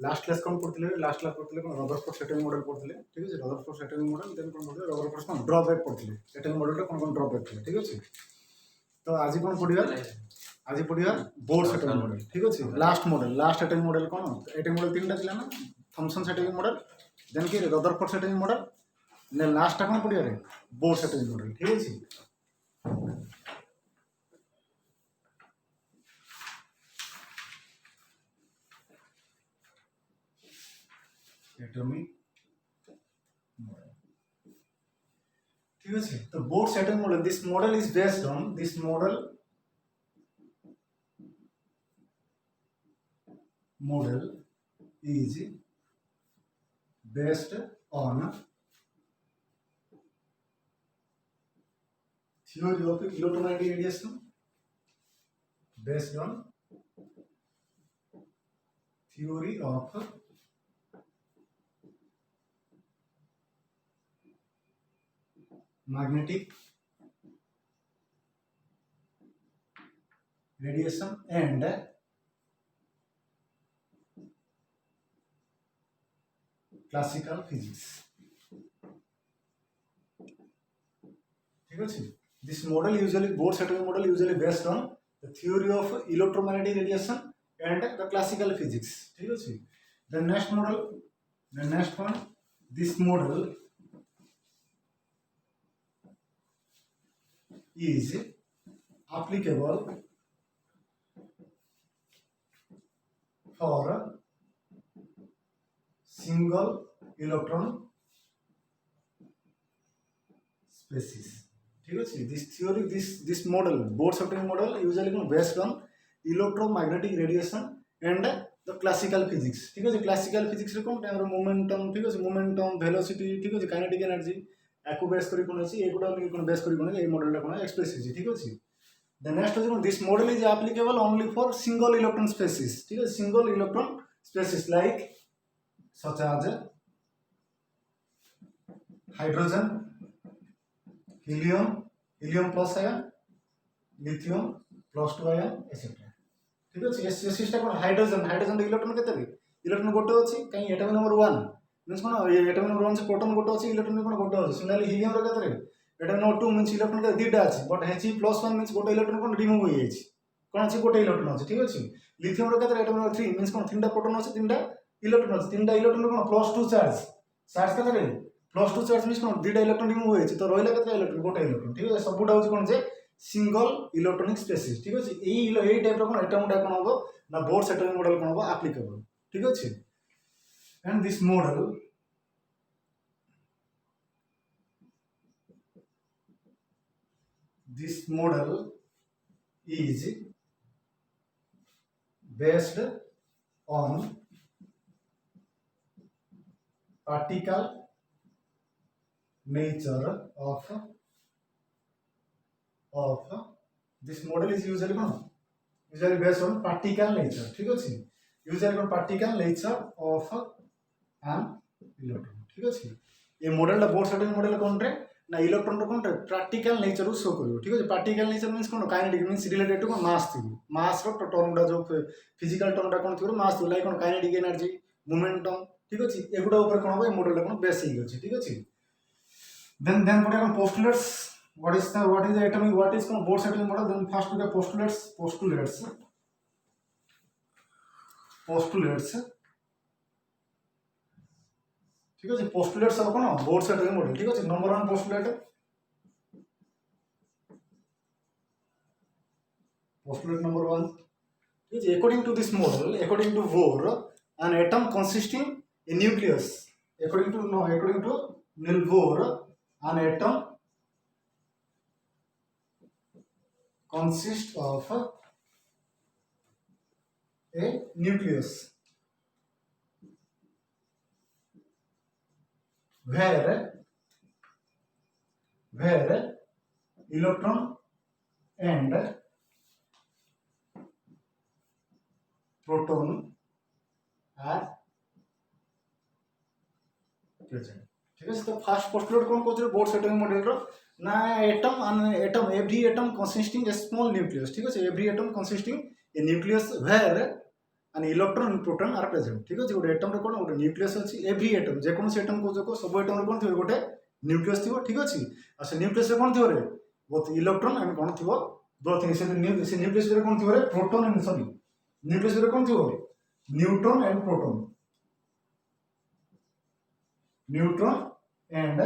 Last class कौन पढ़ते last class पढ़ते कौन रदरफोर्ड सेटिंग मॉडल पढ़ते ठीक है रदरफोर्ड सेटिंग मॉडल देन कौन पढ़ते रदरफोर्ड कौन ड्रॉबैक पढ़ते सेटिंग मॉडल कौन ड्रॉबैक थे ठीक अच्छे तो आज कौन पढ़ा आज पढ़ा बोर्ड सेटिंग मॉडल ठीक अच्छे लास्ट सेटिंग मॉडल कौन सेटिंग मॉडल तीन टा ना थॉमसन सेटिंग मॉडल देन कि रदरफोर्ड सेटिंग मॉडल ने लास्ट टा कौन पढ़ा बोर्ड सेटिंग मॉडल ठीक अच्छे एटॉमिक मॉडल ठीक है तो बोर्ड सेटिंग model this model is based on this model is based on theory of electromagnetic radiation based on theory of magnetic radiation and classical physics ठीक है this model usually board setup model usually based on the theory of electromagnetic radiation and the classical physics ठीक है the next one this model is applicable for single electron species ठीक है this theory this model board setting model usually based on electromagnetic radiation and the classical physics ठीक है classical physics रे कोन time momentum ठीक है momentum velocity ठीक है kinetic energy याकू base करी कोन अछि एगुडा कोन बेस करी कोन ए मॉडल कोन एक्सप्रेस अछि ठीक है the next is this model is applicable only for single electron species ठीक है single electron species like such as hydrogen helium plus ion lithium plus 2 ion etc ठीक है ये सिस्टम कोन हाइड्रोजन इलेक्ट्रॉन केते electron गोटे अछि कहीं एटॉमिक नंबर 1 मींस कोन atomic number 1 से प्रोटॉन गोटे अछि इलेक्ट्रॉन कोन गोटे अछि सिमिलरली हीलियम रो केते एटॉमिक नंबर 2 मींस इलेक्ट्रॉन के दुटा अछि बट He+1 मींस गोटे इलेक्ट्रॉन कोन रिमूव होई अछि कोन अछि गोटे इलेक्ट्रॉन अछि ठीक अछि लिथियम रो केते एटॉमिक नंबर 3 मींस कोन तीनटा प्रोटॉन अछि तीनटा इलेक्ट्रॉन अछि तीनटा इलेक्ट्रॉन कोन +2 चार्ज केते +2 चार्ज मींस कोन दुटा इलेक्ट्रॉन रिमूव होई अछि तो रहला केते इलेक्ट्रॉन गोटे इलेक्ट्रॉन ठीक अछि सबुटा होछि कोन जे सिंगल इलेक्ट्रॉनिक स्पेसिस ठीक अछि एई टाइप रो कोन एटॉमिक कोन होबो ना बोर्ड सेटिंग मॉडल कोन होबो एप्लीकेबल ठीक अछि and this model is based on particle nature of this model is usually based on particle nature ठीक अछि usually particle nature of an electron ठीक अछि ये मॉडल ला बोर्ड सेटिंग मॉडल कोन रे ना इलेक्ट्रॉन रो कोन प्रैक्टिकल नेचर शो करियो ठीक है प्रैक्टिकल नेचर मींस कोन kinetic means related to mass थी मास रो टर्म जो फिजिकल टर्म कोन थी मास थी लाइक कोन काइनेटिक एनर्जी मोमेंटम ठीक अछि एगुडा ऊपर कोन होबो मॉडल कोन बेस ही अछि ठीक अछि देन पड़े कोन postulates what is the atomic what is board setting model then first we have postulates ठीक है पोस्टुलेट्स सब कोन बोर्ड सेटिंग मॉडल ठीक है नंबर 1 पोस्टुलेट नंबर 1 ठीक है according to this model according to Bohr an atom consisting a nucleus according to Niels Bohr an atom consists of a nucleus where electron and proton are present ठीक है तो first postulate कोन coach board सेटिंग model रो ना atom every atom consisting a small nucleus ठीक है every atom consisting a nucleus where and electron and proton are present ठीक अछि गोटे एटम रे कोन गोटे न्यूक्लियस अछि एवरी एटम जे कोनो एटम को जको सब एटम रे कोन थिबो गोटे न्यूक्लियस थिबो ठीक अछि आ से न्यूक्लियस रे कोन थिबो रे बोथ इलेक्ट्रॉन एंड कोन थिबो दो थिंग से न्यूक्लियस रे कोन थिबो रे प्रोटॉन एंड सॉरी न्यूक्लियस रे कोन थिबो neutron and proton neutron and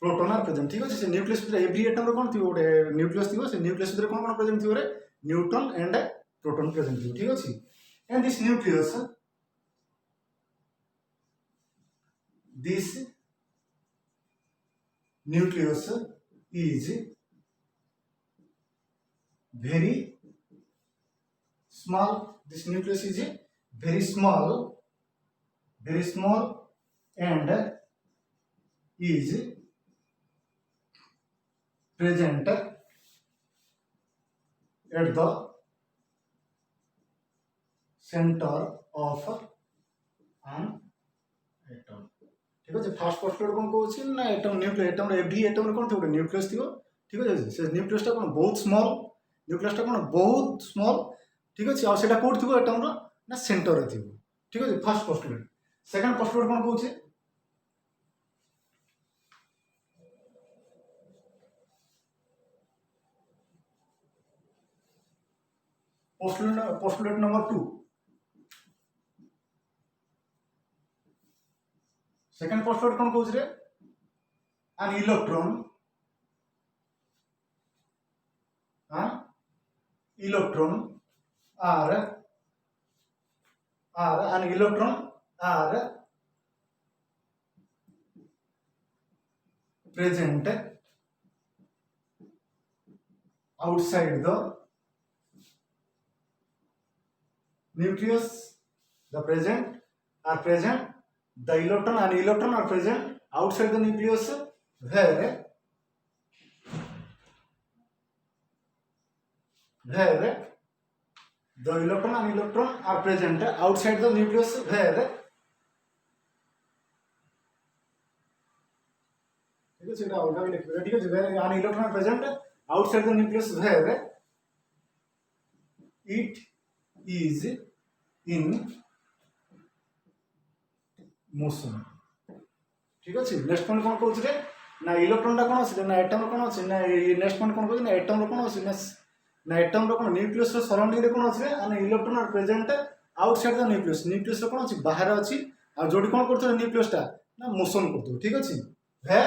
proton are present ठीक अछि से न्यूक्लियस रे एवरी एटम रे कोन थिबो गोटे न्यूक्लियस थिबो से न्यूक्लियस रे कोन कोन प्रेजेंट थिबो रे न्यूट्रॉन एंड प्रोटॉन प्रेजेंट थिबो ठीक अछि and this nucleus is very small. This nucleus is very small and is present at the center of an atom ठीक है फास्ट पोस्टुलेट कोन कहउछि ना atom nucleus atom every atom कोन थोड़े न्यूक्लियस थियो ठीक है से न्यूक्लियस टा कोन बहुत स्मॉल न्यूक्लियस टा कोन बहुत स्मॉल ठीक है आ सेटा कोड थियो एटम रो ना सेंटर रे थियो ठीक है फर्स्ट पोस्टुलेट सेकंड पोस्टुलेट कोन कहउछि पोस्टुलेट नंबर 2 सेकंड पोस्टुलेट कोन कहउछि रे an electron are an electron are present outside the nucleus the electron and electron are present outside the nucleus where the electron and electron are present outside the nucleus where ठीक है अलग लिख ठीक है where an electron are present outside the nucleus where it is in motion ठीक अछि next point कोन कहउछि रे ना इलेक्ट्रॉन टा कोन अछि ना एटम रो कोन अछि ना नेक्स्ट पॉइंट कोन कहउछि ना एटम रो कोन अछि ना एटम रो कोन न्यूक्लियस रो सराउंडिंग रे कोन अछि रे आणि electron are present outside the nucleus रो कोन अछि बाहर अछि आ जोडी कोन करथो न्यूक्लियस टा ना मोशन करथो ठीक अछि way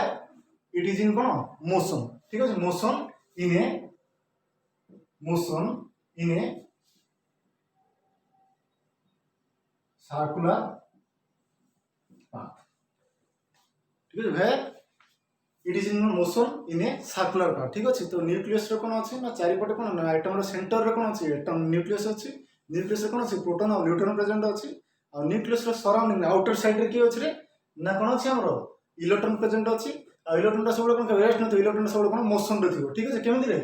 it is in cone motion ठीक अछि motion in a circular path ठीक है where it is in motion in a circular path ठीक अछि तो न्यूक्लियस रो कोन अछि ना चारि पटे कोन ना एटम रो सेंटर रो कोन अछि एटम न्यूक्लियस अछि न्यूक्लियस रो कोन अछि प्रोटॉन और न्यूट्रॉन प्रेजेंट अछि और न्यूक्लियस रो सराउंडिंग आउटर साइड रे की अछि रे ना कोन अछि हमरो इलेक्ट्रॉन प्रेजेंट अछि और इलेक्ट्रॉन टा सब कोन रेस्ट न तो इलेक्ट्रॉन सब कोन मोशन रे थिबो ठीक अछि केमिति रे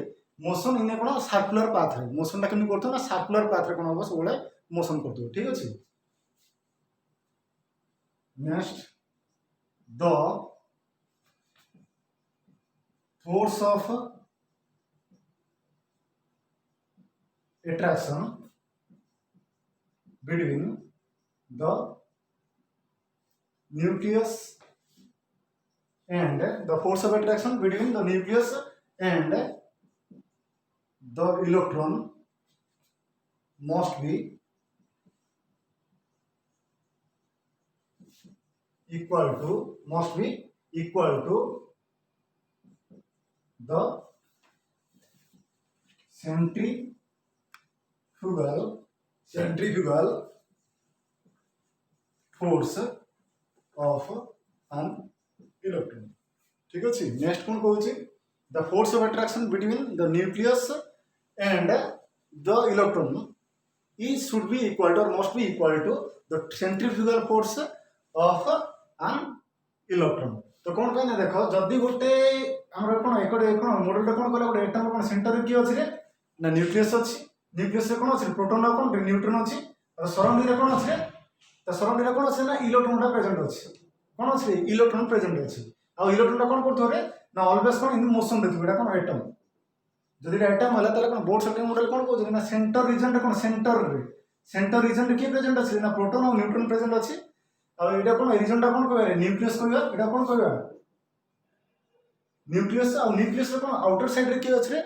motion in A cone circular path रे मोशन टा केमिति करथो ना सर्कुलर पाथ रे कोन हो सब मोशन करथो ठीक अछि next the force of attraction between the nucleus and the force of attraction between the nucleus and the electron must be equal to the centrifugal force of an electron ठीक अछि next कोन कहउछि the force of attraction between the nucleus and the electron is should be equal to or must be equal to the centrifugal force of an electron तो कोन कहना देखो जदी गोटे हमर कोन एकडे कोन मॉडल कोन कहला गोटे एटम कोन सेंटर की अछि रे ना न्यूक्लियस अछि न्यूक्लियस रे कोन अछि प्रोटॉन कोन न्यूट्रॉन अछि और सराउंडिंग रे कोन अछि रे तो सराउंडिंग रे कोन अछि ना इलेक्ट्रॉन टा प्रेजेंट अछि कोन अछि रे इलेक्ट्रॉन प्रेजेंट अछि आ इलेक्ट्रॉन टा कोन करथो रे ना ऑलवेज कोन इन मोशन रे थिबा कोन एटम जदी एटम होला तले कोन बोर्ड सर्किट मॉडल कोन कहउ ना सेंटर रीजन रे कोन सेंटर रे सेंटर रीजन रे किए प्रेजेंट अछि ना प्रोटॉन और न्यूट्रॉन प्रेजेंट अछि आ एटा कोन रीजन टा कोन कहबे न्यूक्लियस कहबे एटा कोन कहबे न्यूक्लियस आ न्यूक्लियस रे कोन आउटर साइड रे किए अछि रे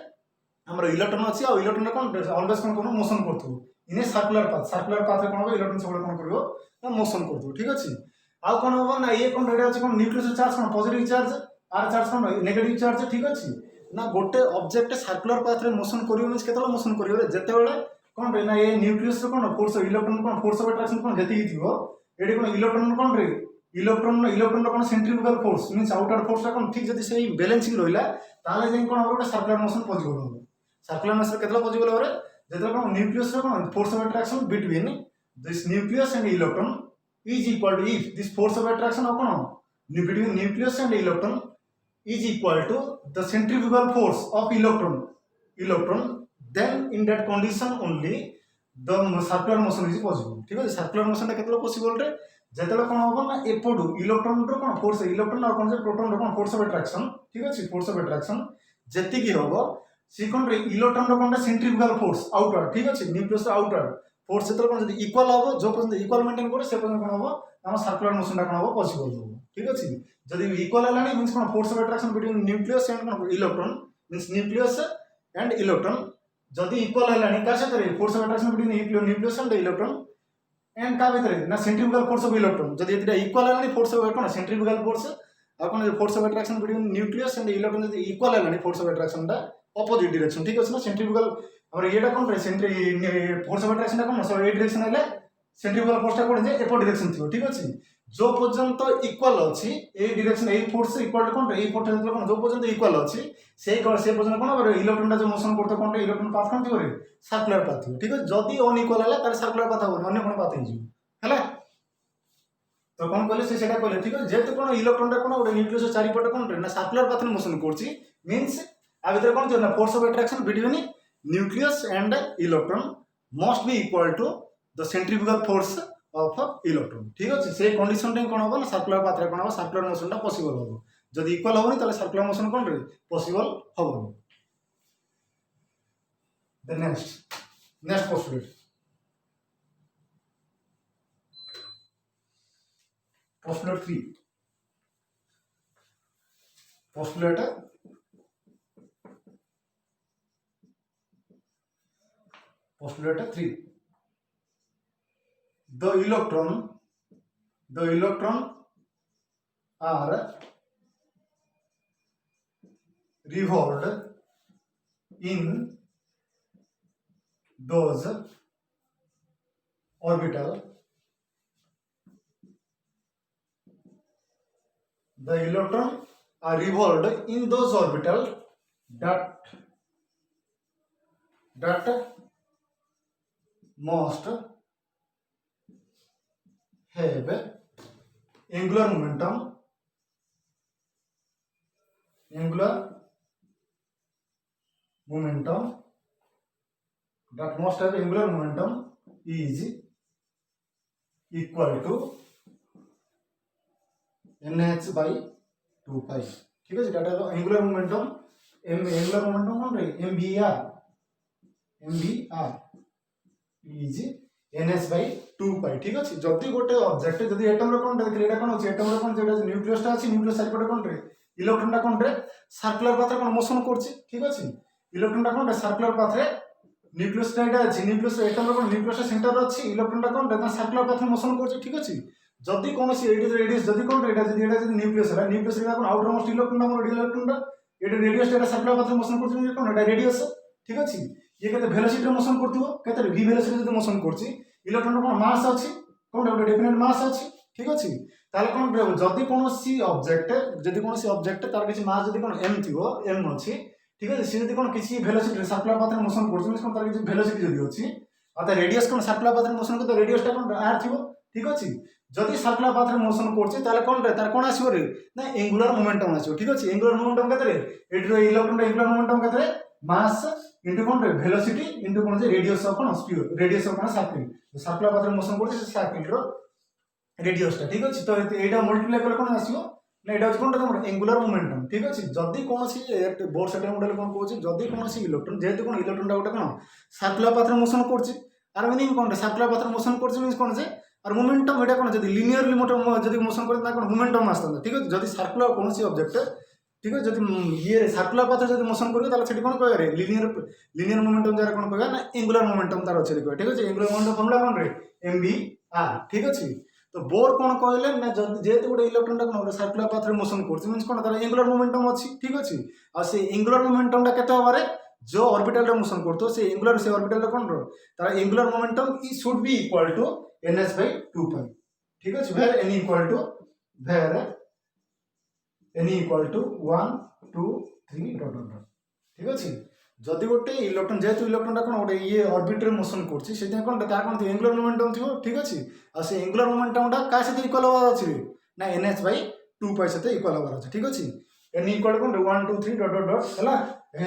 हमर इलेक्ट्रॉन अछि आ इलेक्ट्रॉन कोन ऑलवेज कोन कोन मोशन करथु इन सर्कुलर पाथ रे कोन हो इलेक्ट्रॉन सब कोन करियो ना मोशन करथु ठीक अछि आ कोन हो ना ये कोन रेडा अछि कोन न्यूक्लियस चार्ज कोन पॉजिटिव चार्ज आर चार्ज कोन नेगेटिव चार्ज ठीक अछि ना गोटे ऑब्जेक्ट सर्कुलर पाथ रे मोशन करियो मींस केतला मोशन करियो रे जते बेले कोन रे ना ये न्यूक्लियस रे कोन फोर्स इलेक्ट्रॉन कोन फोर्स ऑफ अट्रैक्शन कोन जेति थिबो एडी कोन इलेक्ट्रॉन कोन रे इलेक्ट्रॉन कोन centrifugal force means outer force रा कोन ठीक जति सेही बैलेंसिंग रहिला ताले जे कोन हो सर्कुलर मोशन पॉसिबल हो सर्कुलर मोशन केतला पॉसिबल हो रे जेतला कोन न्यूक्लियस रे कोन force of attraction between this nucleus and electron is equal to if this force of attraction of between nucleus and electron is equal to the centrifugal force of electron then in that condition only the circular motion is possible ठीक है circular motion ता केतला possible रे जेतला कोन होबो ना एपडू electron रो कोन फोर्स इलेक्ट्रॉन और कोन जे प्रोटॉन रो कोन फोर्स ऑफ अट्रैक्शन ठीक है फोर्स ऑफ अट्रैक्शन जेति की होबो सी कोन रे इलेक्ट्रॉन रो कोन सेंट्रीफ्यूगल फोर्स आउटवर्ड ठीक है न्यूक्लियस आउटवर्ड फोर्स जेतला कोन जदी इक्वल होबो जो पर्यंत इक्वल मेंटेन करे से पर्यंत कोन होबो हम सर्कुलर मोशन ता कोन होबो पॉसिबल होबो ठीक अछि जदी इक्वल हलानी मींस कोन force of attraction between nucleus and कोन electron means nucleus and electron जदी इक्वल हलानी का से करे force of attraction between nucleus and electron and का भीतर ना सेंट्रीफ्यूगल फोर्स ऑफ इलेक्ट्रॉन जदी एतिटा इक्वल हलानी फोर्स ऑफ कोन सेंट्रीफ्यूगल फोर्स आ कोन force of attraction between nucleus and electron जदी इक्वल हलानी force of attraction the opposite direction ठीक अछि ना सेंट्रीफ्यूगल और येटा कोन रे force of attraction cone so A direction हेले सेंट्रीफ्यूगल फोर्स टा कोन जे एपो डायरेक्शन थियो ठीक अछि जो पर्यंत इक्वल अछि ए डायरेक्शन ए फोर्स इक्वल टू कोन रे ए फोर्स कोन जो पर्यंत इक्वल अछि से पर्यंत कोन रे इलेक्ट्रॉन टा जो मोशन करतो कोन रे इलेक्ट्रॉन पाथ कोन थियो रे सर्कुलर पाथ थियो ठीक अछि जदी अनइक्वल हला तार सर्कुलर पाथ होबो अन्य कोन पाथ हि जिवो हला तो कोन कहले से सेटा कहले ठीक अछि जेते कोन इलेक्ट्रॉन टा कोन ओडे न्यूक्लियस चारि पटे कोन रे ना सर्कुलर पाथ रे मोशन करछि मींस आ भीतर कोन थियो ना force of attraction between nucleus and electron must be equal to the centrifugal force of electron ठीक अछि से कंडीशन रे कोन होबो ना सर्कुलर पाथ रे कोन होबो सर्कुलर मोशन ता पॉसिबल होबो जदी इक्वल होबनी ताले सर्कुलर मोशन कोन रे पॉसिबल होबो the next postulate 3 postulate 3 the electron are revolved in those orbital the electron are revolved in those orbital that must have angular momentum that must have angular momentum is equal to nh by 2 pi ठीक है data angular momentum angular momentum कोन रे mvr is ns by 2 pi ठीक अछि जदी गोटे object जदी atom रे कोन देखले एटा कोन अछि एटम रे कोन जेटा न्यूक्लियस ता अछि न्यूक्लियस साइड पटे कोन रे इलेक्ट्रॉन ता कोन रे सर्कुलर पाथ रे कोन मोशन करछि ठीक अछि इलेक्ट्रॉन ता कोन रे सर्कुलर पाथ रे न्यूक्लियस ता एटा अछि न्यूक्लियस एटम रे कोन न्यूक्लियस सेंटर अछि इलेक्ट्रॉन ता कोन रे सर्कुलर पाथ रे मोशन करछि ठीक अछि जदी कोन सी रेडियस जदी कोन रे एटा जदी न्यूक्लियस रे कोन आउटर मोस्ट इलेक्ट्रॉन ता मोर इलेक्ट्रॉन ता एटा रेडियस ता सर्कुलर पाथ रे मोशन करछि कोन एटा रेडियस ठीक अछि ये केते वेलोसिटी रे मोशन करथिबो केते v वेलोसिटी जदी मोशन करछि इलेक्ट्रॉन रो कोन मास अछि कोन रे डेफिनेट मास अछि ठीक अछि ताले कोन रे जदी कोनोसी ऑब्जेक्ट तार किछि मास जदी कोन m थिबो m अछि ठीक अछि से जदी कोन किछि वेलोसिटी सर्कुलर पाथ रे मोशन करछि मींस कोन तार किछि वेलोसिटी जदी अछि आ त रेडियस कोन सर्कुलर पाथ रे मोशन करतो रेडियस ता कोन r थिबो ठीक अछि जदी सर्कुलर पाथ रे मोशन करछि ताले कोन रे तार कोन आसीबो रे ना एंगुलर मोमेंटम आसीबो ठीक अछि एंगुलर मोमेंटम केते रे एटरो इलेक्ट्रॉन एंगुलर मोमेंटम केते रे मास into कोन रे velocity into cone J radius of cone sphere radius of cone circle circular path रे मोशन करछि से सर्किल रो रेडियस ता ठीक अछि तो एटा मल्टीप्लाई करले कोन आसीबो ना एटा कोन रे एंगुलर मोमेंटम ठीक अछि जदी कोनसी बोर्ड सेटल मॉडल कोन कहछि जदी कोनसी इलेक्ट्रॉन जेते कोन इलेक्ट्रॉन टा गोटे कोन सर्कुलर पाथ रे मोशन करछि आर मीनिंग कौन सर्कुलर पाथ मोशन कर मीन कौन जे और मोमेंटम এটা কোন যদি লিনিয়ারলি যদি মোশন করে না কোন মোমেন্টম আসতো ঠিক আছে যদি সার্কুলার কোনসি অবজেক্ট ঠিক আছে যদি ইয়ে সার্কুলার পাথে যদি মোশন করবে তাহলে সেটি কোন কইরে লিনিয়ার মোমেন্টম যারা কোন কইবা না এঙ্গুলার মোমেন্টম তার আছে কই ঠিক আছে এঙ্গুলার মোমেন্টম ফর্মুলা কোন রে এমবি আর ঠিক আছে তো বোর কোন কইলে না যেহেতু গোটে ইলেকট্রনটা কোন গোটে সার্কুলার পাথে মোশন করছে মিন্স কোন তার এঙ্গুলার মোমেন্টম আছে ঠিক আছে আর সেই এঙ্গুলার মোমেন্টমটা কেতে হবারে जो ऑर्बिटल मोशन करते से एंगुलर से ऑर्बिटल कौन रो तार एंगुलर मोमेंटम ई should be equal to ns by 2 pi ठीक है where n equal to 1 2 3 dot dot ठीक है जदि गोटे इलेक्ट्रॉन जेहेतु इलेक्ट्रॉनटा कौन गोटे ये ऑर्बिट रे मोशन करछि सेते कोन तार कोन एंगुलर मोमेंटम थियो ठीक अछि आ से एंगुलर मोमेंटमटा का साथे इक्वल होबार अछि ना ns by 2 pi साथे इक्वल होबार अछि ठीक अछि n इक्वल कोन 1 2 3 डॉट डॉट डॉट हला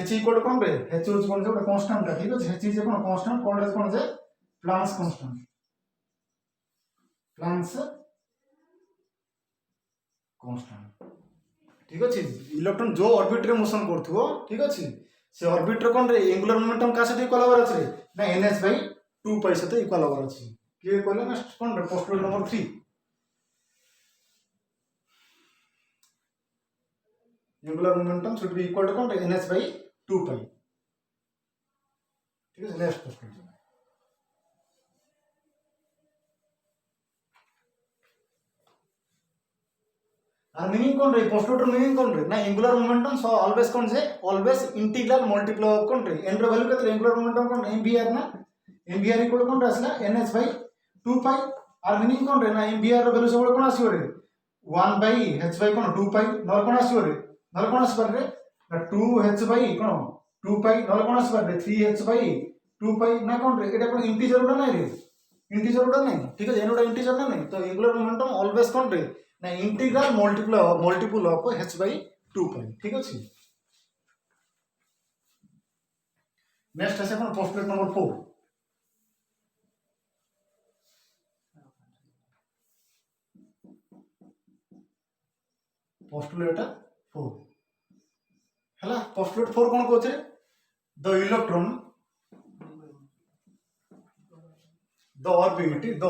h इक्वल कोन रे h इज कोन जे गोटे कांस्टेंट ठीक अछि h is cone constant cone J Planck's constant Planck's constant ठीक अछि इलेक्ट्रॉन जो ऑर्बिट रे मोशन करथुओ ठीक अछि से ऑर्बिट रे कोन रे एंगुलर मोमेंटम का साथे इक्वल होबार अछि ना ns by 2 pi साथे इक्वल होबार अछि के कहले ना कोन रे postulate number 3 angular momentum should be equal to कोन रे ns by 2 pi ठीक है नेक्स्ट पोस्टुलेट और मीनिंग कौन रे पोस्टुलेट मीनिंग कौन रे ना एंगुलर मोमेंटम सो ऑलवेज कौन से ऑलवेज इंटीग्रल मल्टीप्लाई ऑफ कौन रे n रो वैल्यू केते एंगुलर मोमेंटम कौन mvr ना mvr इक्वल कौन आसला ns by 2 pi और मीनिंग कौन रे ना mvr रो वैल्यू सब कौन आसीओ रे 1 by h by कौन 2 pi नल कौन आसीओ रे नल कौन आसीबार रे ना 2h by कौन 2 pi नल कौन आसीबार रे 3h by 2 pi ना कौन रे एटा कौन इंटीजर उडा नै रे इंटीजर उडा नै ठीक है एन उडा इंटीजर ना नै तो एंगुलर मोमेंटम ऑलवेज कौन रे ना integral multiple of h by 2 pi ठीक अछि नेक्स्ट है अपन पोस्टुलेट नंबर 4 पोस्टुलेट 4 हला पोस्टुलेट 4 कोन कहै छै the electron the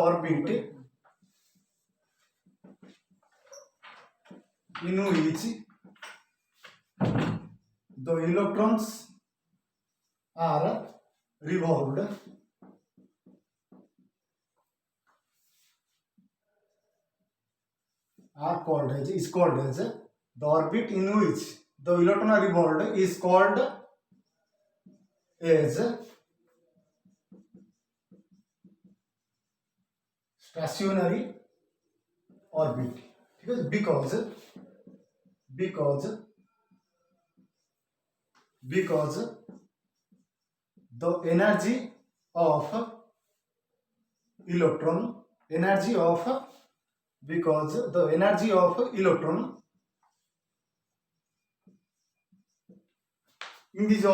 orbit in which the electrons are revolved is called as the orbit in which the electron are revolved is called as stationary orbit because the energy of electron because the energy of electron in this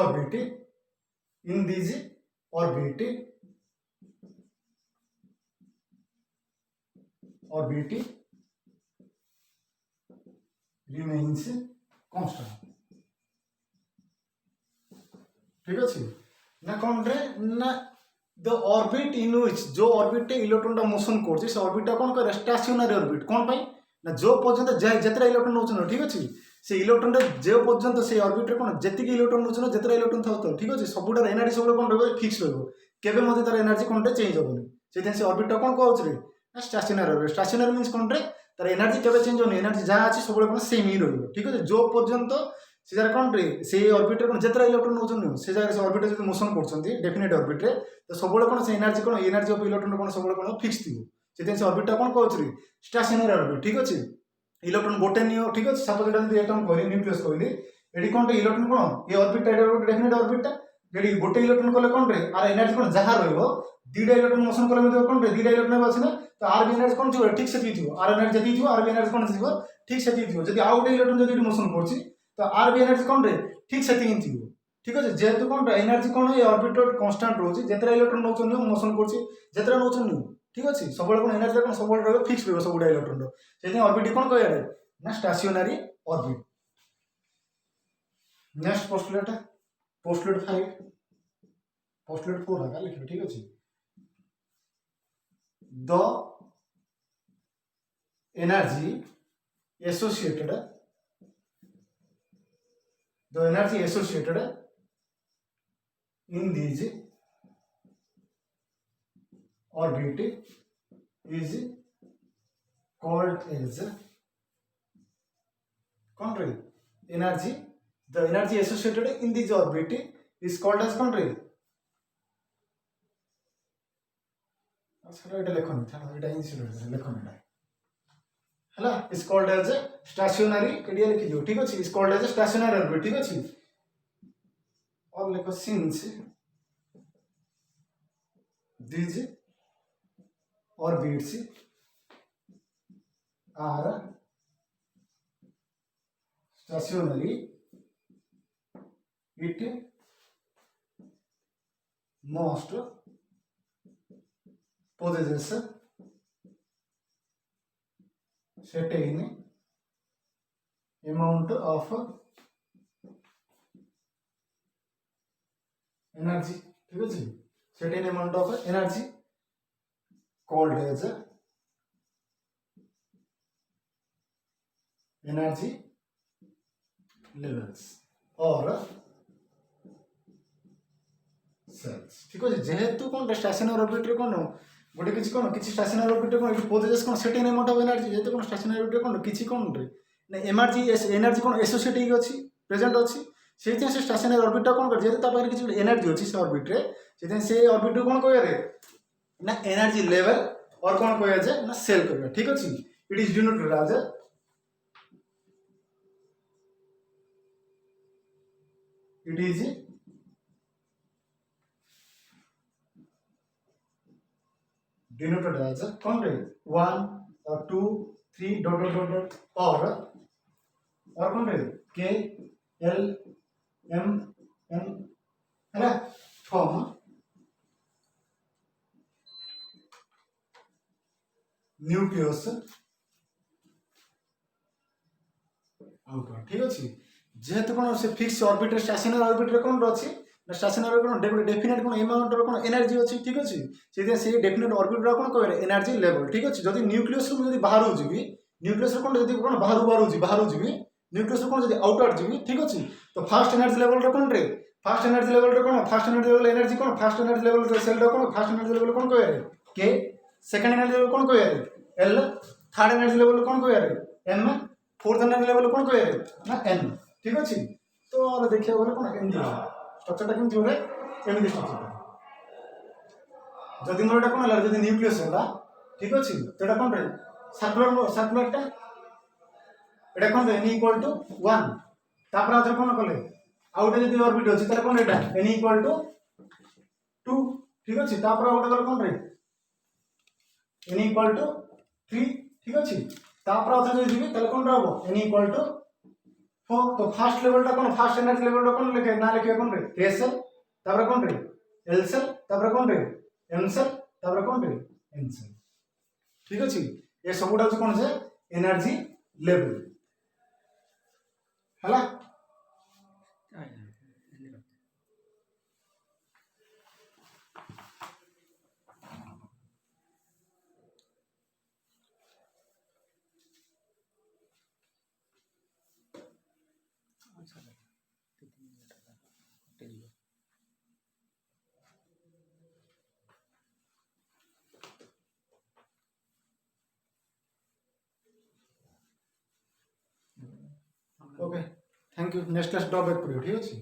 orbit remains constant ठीक अछि ना कोन रे ना the orbit in which जो orbit electron टा motion करछि से ऑर्बिट टा कोन करे स्टेशनरी ऑर्बिट कोन पई ना जो पर्यंत जेतरा इलेक्ट्रॉन नउछन ठीक अछि से इलेक्ट्रॉन टा जे पर्यंत से ऑर्बिट रे कोन जेति के इलेक्ट्रॉन नउछन जेतरा इलेक्ट्रॉन थाउ तो ठीक अछि सबुडा एनर्जी सब कोन रहबो फिक्स रहबो केबे मध्ये तार एनर्जी कोन रे चेंज होबो सेते से ऑर्बिट टा कोन कहउछ रे ना स्टेशनरी मींस कोन रे तार एनर्जी केबे चेंज होनी एनर्जी जहाँ अच्छी सब कोन सेम ही रहबो ठीक अछि जो पर्यंत से जरा कोन रे से ऑर्बिट रे कोन जेतरा इलेक्ट्रॉन नउछन से जगह से ऑर्बिट जदी मोशन करछंती डेफिनेट ऑर्बिट रे तो सब कोन से एनर्जी ऑफ इलेक्ट्रॉन कोन सब कोन फिक्स थिबो सेते से ऑर्बिट टा कोन कहउछ रे स्टेशनरी ऑर्बिट ठीक अछि इलेक्ट्रॉन गोटे नियो ठीक अछि सपोज एटा जदी एटम कहली न्यूक्लियस कहली एडी कोन इलेक्ट्रॉन कोन ए ऑर्बिट टा डेफिनेट ऑर्बिट टा जेडी गोटे इलेक्ट्रॉन कोले कोन रे आर एनर्जी कोन जहाँ रहइबो दीडा इलेक्ट्रॉन मोशन कोले मध्ये कोन रे दीडा इलेक्ट्रॉन अछि ना तो आर बी एनर्जी कोन थिबो ठीक से थिबो आर एनर्जी जदी थिबो आर बी एनर्जी कोन थिबो ठीक से थिबो जदी आउट इलेक्ट्रॉन जदी मोशन करछि तो आर बी एनर्जी कोन रे ठीक से थिबो ठीक अछि जेतु कोन रे एनर्जी कोन ए ऑर्बिट कांस्टेंट रहउछि जेतरा इलेक्ट्रॉन नउछन मोशन करछि जेतरा नउछन ठीक अछि सबले कोन एनर्जी कोन सबले रहबो फिक्स रहबो सबुडा इलेक्ट्रॉन सेति ऑर्बिट कोन कहया रे ना stationery orbit next postulate 5 postulate 4 लगा लिखियो ठीक अछि the energy associated in these orbit is called as contrary. The energy associated in this orbit is called as contrary. এটা লেখনি এটা ইনসিডেন্ট লেখনি এটা হলা is called as stationary এডিয়া লিখি দিও ঠিক আছে is called as stationary orbit ঠিক আছে और লেখো since these orbits are stationary it must possesses certain amount of energy ঠিক আছে certain amount of energy called as energy levels or cells ঠিক আছে যেহেতু কোনটা স্টেশনারি অরবিটরে কোন গোটে কিছু স্টেশনারি অরবিটরে কোন এটি পজেসেস কোন certain amount of energy যেহেতু কোন স্টেশনারি অরবিটরে কোন কিছু কোন না এনার্জি কোন এসোসিয়েট হই ଅଛି প্রেজেন্ট ଅଛି সেইথিং ସେ ଷ୍ଟେସନାରୀ ଅର୍ବିଟଟା କ'ଣ କରେ ଯେହେତୁ ତା ପାଖରେ କିଛି ଏନର୍ଜି ଅଛି ସେ ଅର୍ବିଟରେ ସେଥିପାଇଁ ସେ ଅର୍ବିଟକୁ କ'ଣ କହିବାରେ ନା ଏନର୍ଜି ଲେଭେଲ ଅର୍ କ'ଣ କହିବା ଯେ ନା ସେଲ୍ କରିବା ଠିକ୍ ଅଛି it is denoted as it is denoted as contrary 1 or 2 3 dot dot dot dot or contrary k l m n है from nucleus outward ठीक अछि जेहेतु कोन से फिक्स ऑर्बिट स्टेशनरी ऑर्बिट रे कोन अछि ना स्टेशनरी कोन डेफिनेट कोन अमाउंट रो कोन एनर्जी अछि ठीक अछि सेते से डेफिनेट ऑर्बिट रो कोन कहरे एनर्जी लेवल ठीक अछि जदी न्यूक्लियस रो जदी बाहर हो जिवि न्यूक्लियस रो कोन जदी कोन बाहर जिवि न्यूक्लियस रो कोन जदी आउटवर्ड जिवि ठीक अछि तो फास्ट एनर्जी लेवल रो कोन रे फास्ट एनर्जी लेवल रो कोन फास्ट एनर्जी लेवल एनर्जी कोन फास्ट एनर्जी लेवल रो सेल रो कोन फास्ट एनर्जी लेवल कोन कहरे के सेकंड एनर्जी लेवल कोन कहरे एल थर्ड एनर्जी लेवल कोन कहरे एम फोर्थ एनर्जी लेवल कोन कहरे ना एन ठीक अछि तो देखिया बोले कोन एमडी स्ट्रक्चरटा केमति होरे एमडी स्ट्रक्चर जदि मोर एटा कोन हला जदि न्यूक्लियस होला ठीक अछि तो एटा कोन रे सर्कुलरटा एटा कोन n इक्वल टू 1 तापर आथर कोन कले आउटे जदि ऑर्बिट अछि ताले कोन एटा n इक्वल टू 2 ठीक अछि तापर आउटे गले कोन रे n इक्वल टू 3 ठीक अछि तापर आथर जदि जिबि ताले कोन रहबो n इक्वल टू 4 तो फास्ट लेवल टा कोन फास्ट एनर्जी लेवल टा कोन लिखे ना लिखे कोन रे k सेल तापर कोन रे l सेल तापर कोन रे m सेल तापर कोन रे n सेल ठीक अछि ये सबुडा कोन जे एनर्जी लेवल हला okay thank you next class draw back करियो ठीक अछि।